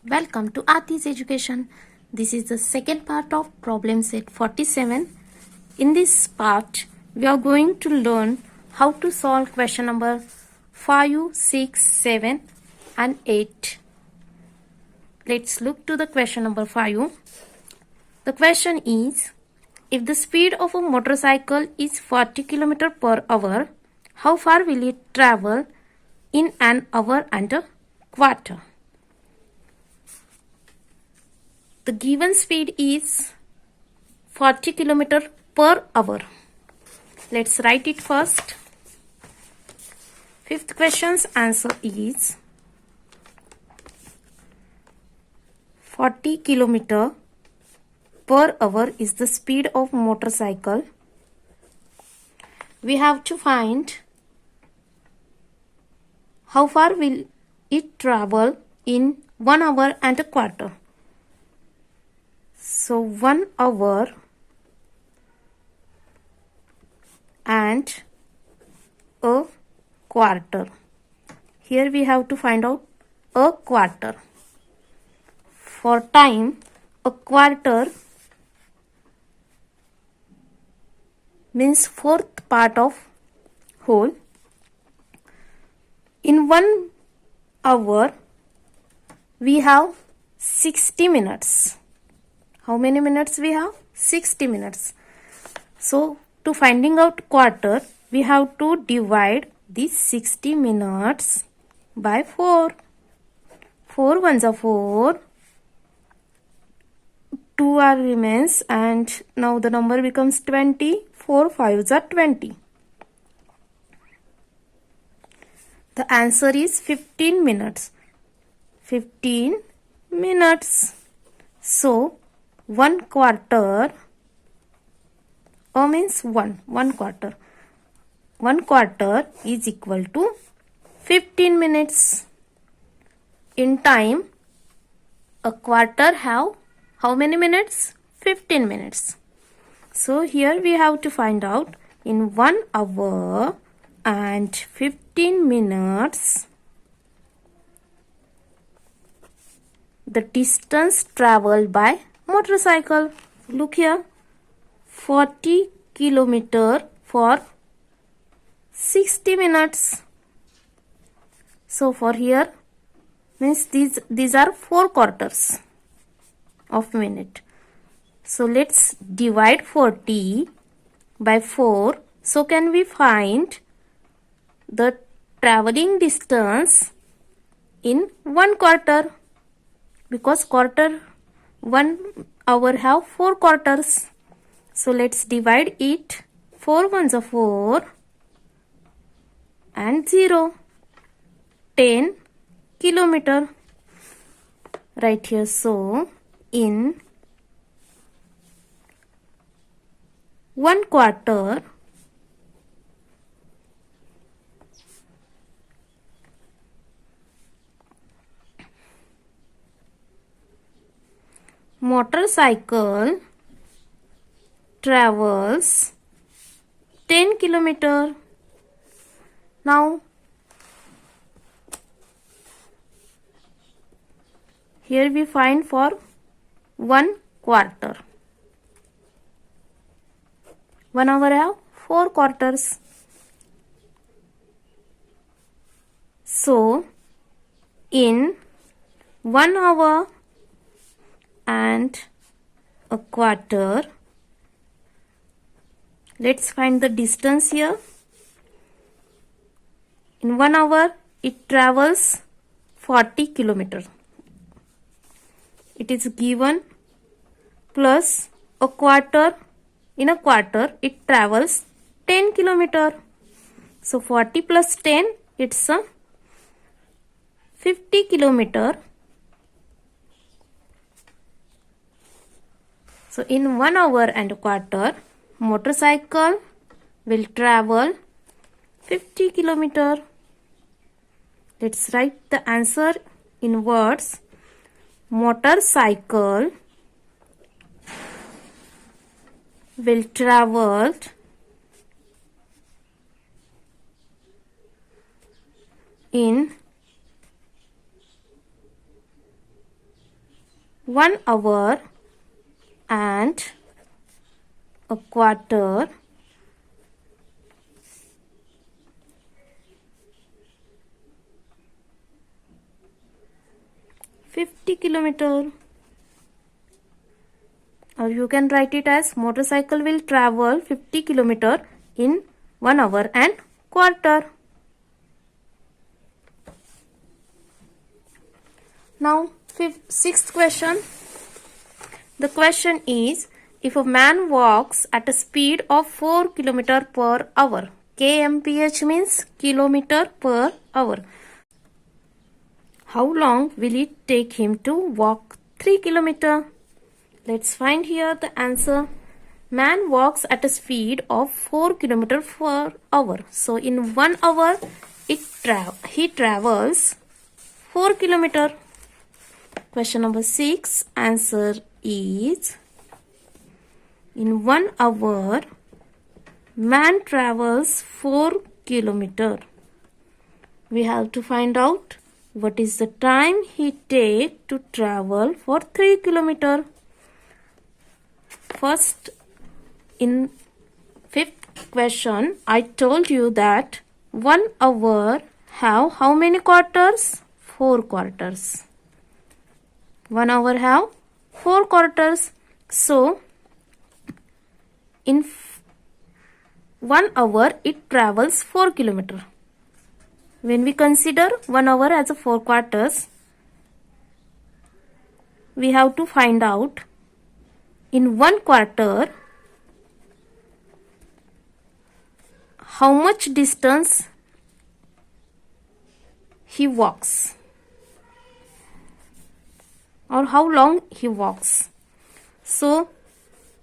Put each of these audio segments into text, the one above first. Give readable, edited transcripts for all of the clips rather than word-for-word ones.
Welcome to Aarti's Education. This is the second part of problem set 47. In this part, we are going to learn how to solve question number 5, 6, 7 and 8. Let's look to the question number 5. The question is, if the speed of a motorcycle is 40 km per hour, how far will it travel in an hour and a quarter? The given speed is 40 km per hour. Let's write it first. Fifth question's answer is 40 km per hour is the speed of motorcycle. We have to find how far will it travel in 1 hour and a quarter. So 1 hour and a quarter. Here we have to find out a quarter. For time, a quarter means fourth part of whole. In 1 hour, we have 60 minutes. How many minutes we have? 60 minutes. So, to finding out quarter, we have to divide these 60 minutes by 4. 4 ones are 4. 2 are remains and now the number becomes 20. 4 5s are 20. The answer is 15 minutes. 15 minutes. So, 1 quarter means 1 quarter. 1 quarter is equal to 15 minutes. In time, a quarter have how many minutes? 15 minutes. So here we have to find out in 1 hour and 15 minutes the distance traveled by motorcycle. Look here, 40 km for 60 minutes. So for here means these are 4 quarters of minute. So let's divide 40 by 4. So can we find the traveling distance in 1 quarter? Because 1 hour have 4 quarters. So let's divide it. 4 ones are 4 and 0. 10 kilometer. Right here. So in 1 quarter, motorcycle travels 10 kilometer. Now here we find for 1 quarter. 1 hour have 4 quarters. So in 1 hour and a quarter, let's find the distance here. In 1 hour, it travels 40 kilometers. It is given plus a quarter. In a quarter, it travels 10 kilometers. So 40 plus 10, it's a 50 kilometers. So in 1 hour and a quarter, motorcycle will travel 50 kilometers. Let's write the answer in words. Motorcycle will travel in 1 hour and a quarter, kilometer, or you can write it as motorcycle will travel 50 kilometer in 1 hour and quarter. Now sixth question. The question is, if a man walks at a speed of 4 km per hour, kmph means kilometer per hour, how long will it take him to walk 3 km? Let's find here the answer. Man walks at a speed of 4 km per hour. So in 1 hour he travels 4 km. Question number 6, answer is, in 1 hour man travels 4 km. We have to find out what is the time he takes to travel for 3 km. First, in fifth question, I told you that 1 hour have how many quarters? 4 quarters. 1 hour have 4 quarters. So, in 1 hour it travels 4 km. When we consider 1 hour as a 4 quarters, we have to find out in 1 quarter how much distance he walks, or how long he walks. So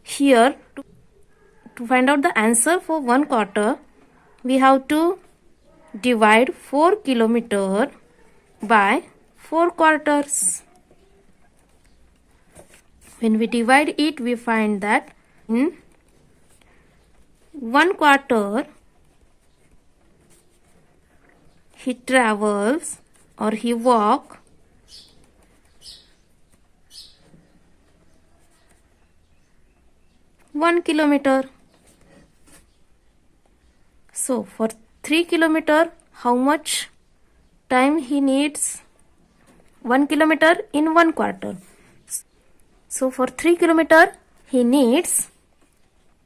here to find out the answer for 1 quarter, we have to divide 4 km by 4 quarters. When we divide it, we find that in 1 quarter he travels or he walks 1 km. So for 3 km, how much time he needs? 1 km in 1 quarter. So for 3 km, he needs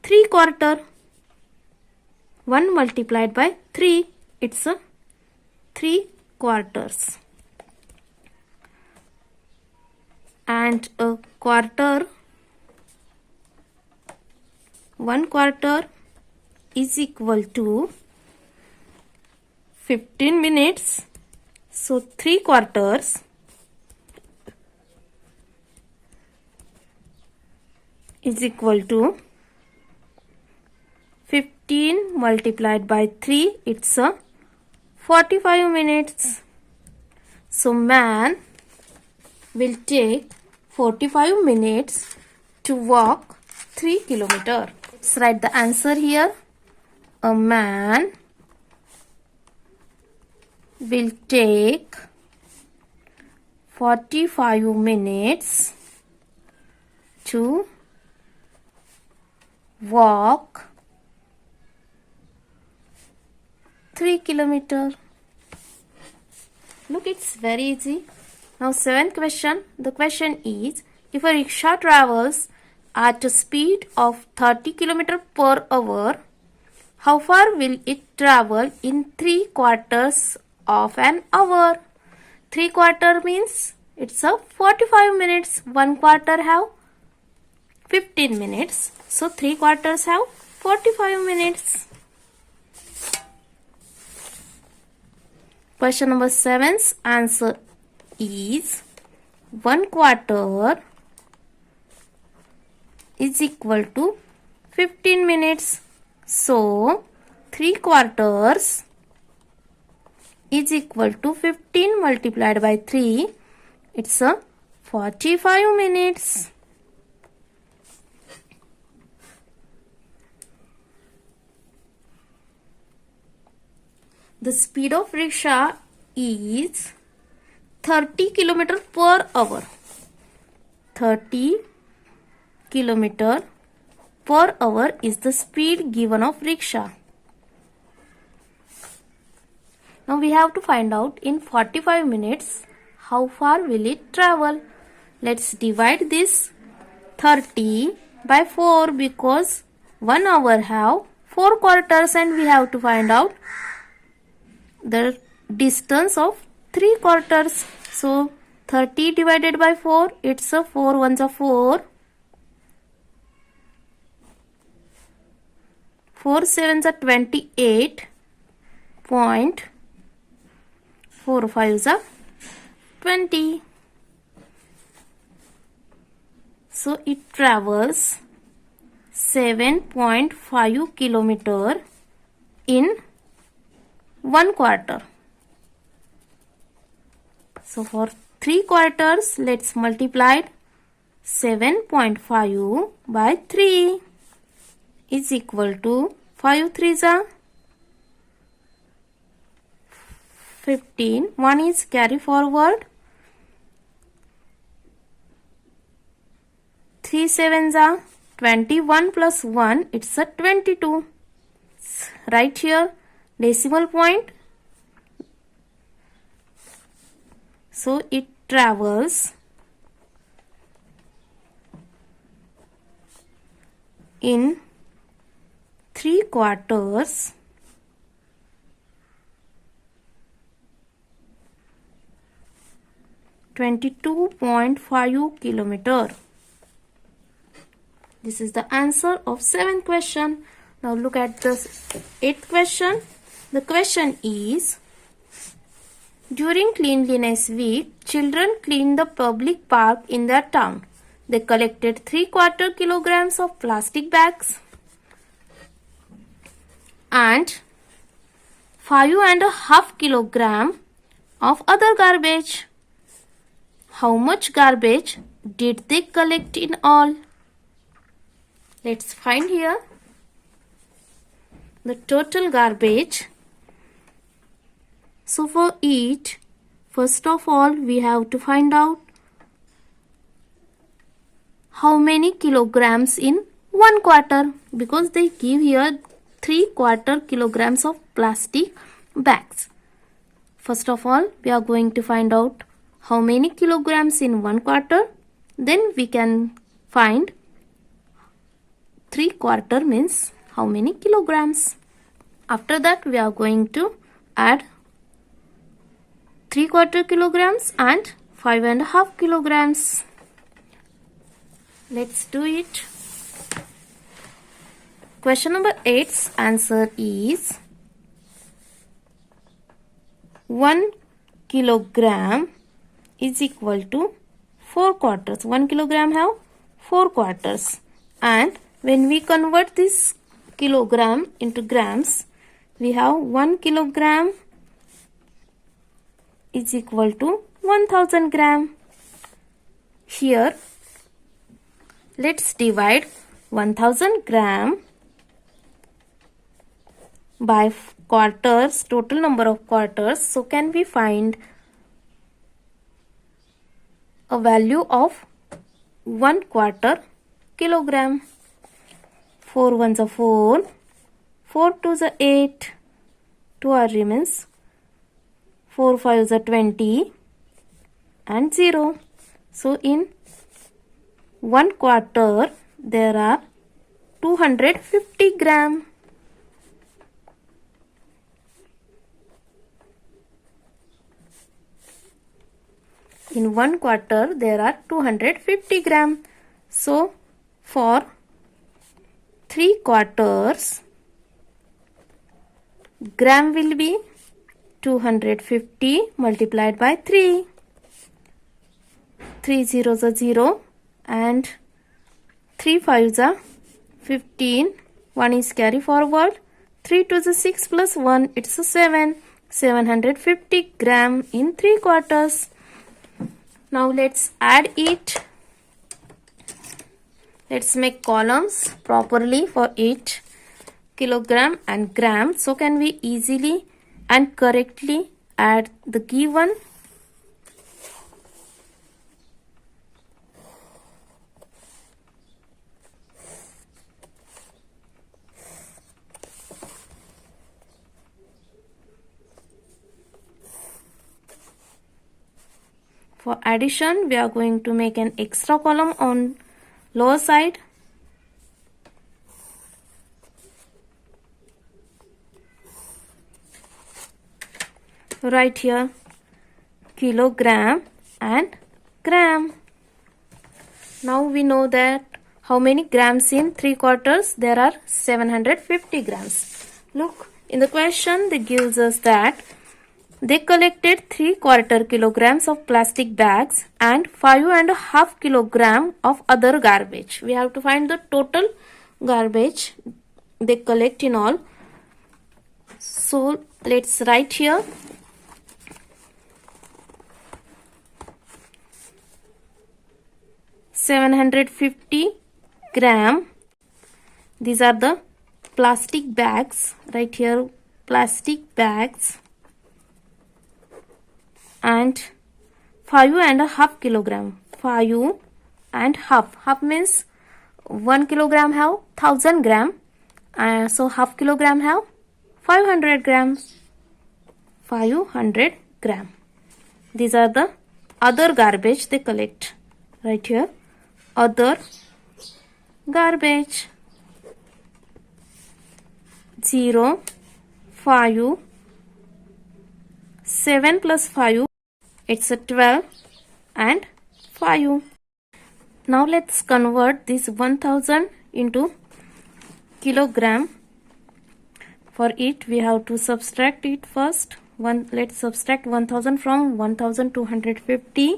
3 quarter. 1 multiplied by 3, it's a 3 quarters. And a quarter, 1 quarter is equal to 15 minutes. So 3 quarters is equal to 15 multiplied by 3, it's a 45 minutes. So man will take 45 minutes to walk 3 km. Let's write the answer here. A man will take 45 minutes to walk 3 km. Look, it's very easy. Now 7th question. The question is, if a rickshaw travels at a speed of 30 km per hour, how far will it travel in 3 quarters of an hour? 3 quarter means it's a 45 minutes. 1 quarter have 15 minutes. So 3 quarters have 45 minutes. Question number 7's answer is 1 quarter is equal to 15 minutes. So 3 quarters is equal to 15 multiplied by 3. It's a 45 minutes. The speed of rickshaw is 30 km per hour. 30 kilometer per hour is the speed given of rickshaw. Now we have to find out in 45 minutes how far will it travel. Let's divide this 30 by 4 because 1 hour have 4 quarters and we have to find out the distance of 3 quarters. So 30 divided by 4, it's a 4 ones are 4. 4 sevens are 28. 4 fives are 20. So it travels 7.5 kilometer in 1 quarter. So for 3 quarters, let's multiply it. 7.5 by 3 is equal to 5 threes are 15. 1 is carry forward. 3 sevens are 21 plus 1, it's a 22. Right here, decimal point. So it travels in 3 quarters 22.5 kilometer. This is the answer of 7th question. Now look at the 8th question. The question is, during cleanliness week, children cleaned the public park in their town. They collected 3/4 kilograms of plastic bags and 5.5 kilogram of other garbage. How much garbage did they collect in all? Let's find here the total garbage. So for each, first of all, we have to find out how many kilograms in 1/4 because they give here 3/4 kilograms of plastic bags. First of all, we are going to find out how many kilograms in 1/4. Then we can find 3/4 means how many kilograms. After that, we are going to add 3/4 kilograms and 5.5 kilograms. Let's do it. Question number 8's answer is 1 kilogram is equal to 4 quarters. 1 kilogram have 4 quarters. And when we convert this kilogram into grams, we have 1 kilogram is equal to 1000 gram. Here, let's divide 1000 gram by quarters, total number of quarters. So can we find a value of 1/4 kilogram? 4 ones are 4, 4 twos are 8, 2 are remains, 4 fives are 20 and 0. So in 1/4 there are 250 gram. In 1/4 there are 250 gram. So for 3/4 gram will be 250 multiplied by 3. 3 zeros are 0 and 3 fives are 15. 1 is carry forward. 3 twos are 6 plus 1, it's a 7. 750 gram in 3/4. Now let's add it. Let's make columns properly for each kilogram and gram. So can we easily and correctly add the given. For addition, we are going to make an extra column on lower side. Right here kilogram and gram. Now we know that how many grams in 3/4? There are 750 grams. Look, in the question they gives us that they collected 3/4 kilograms of plastic bags and 5.5 kilogram of other garbage. We have to find the total garbage they collect in all. So let's write here. $750 gram. These are the plastic bags. Right here, plastic bags. And 5.5 kilogram. 5.5. Half means 1 kilogram have 1000 gram. So half kilogram have 500 grams. 500 gram. These are the other garbage they collect. Right here, other garbage. 0, 5, 7 plus 5, it's a 12 and 5. Now let's convert this 1000 into kilogram. For it we have to subtract it first. Let's subtract 1000 from 1250.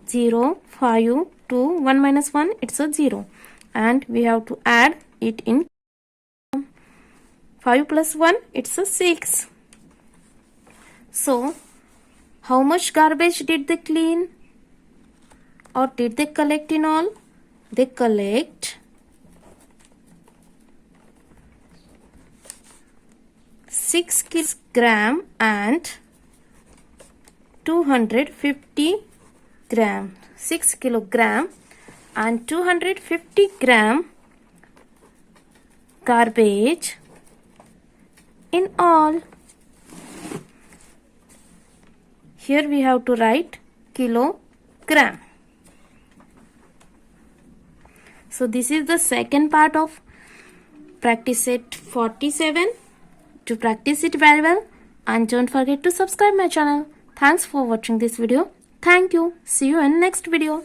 0, 5, 2, 1 minus 1, it's a 0. And we have to add it in 5 plus 1, it's a 6. So, how much garbage did they clean? Or did they collect in all? They collect 6 kilogram and 250 gram. 6 kilogram and 250 gram garbage in all. Here we have to write kilogram. So this is the second part of practice set 47. To practice it very well, and don't forget to subscribe my channel. Thanks for watching this video. Thank you. See you in next video.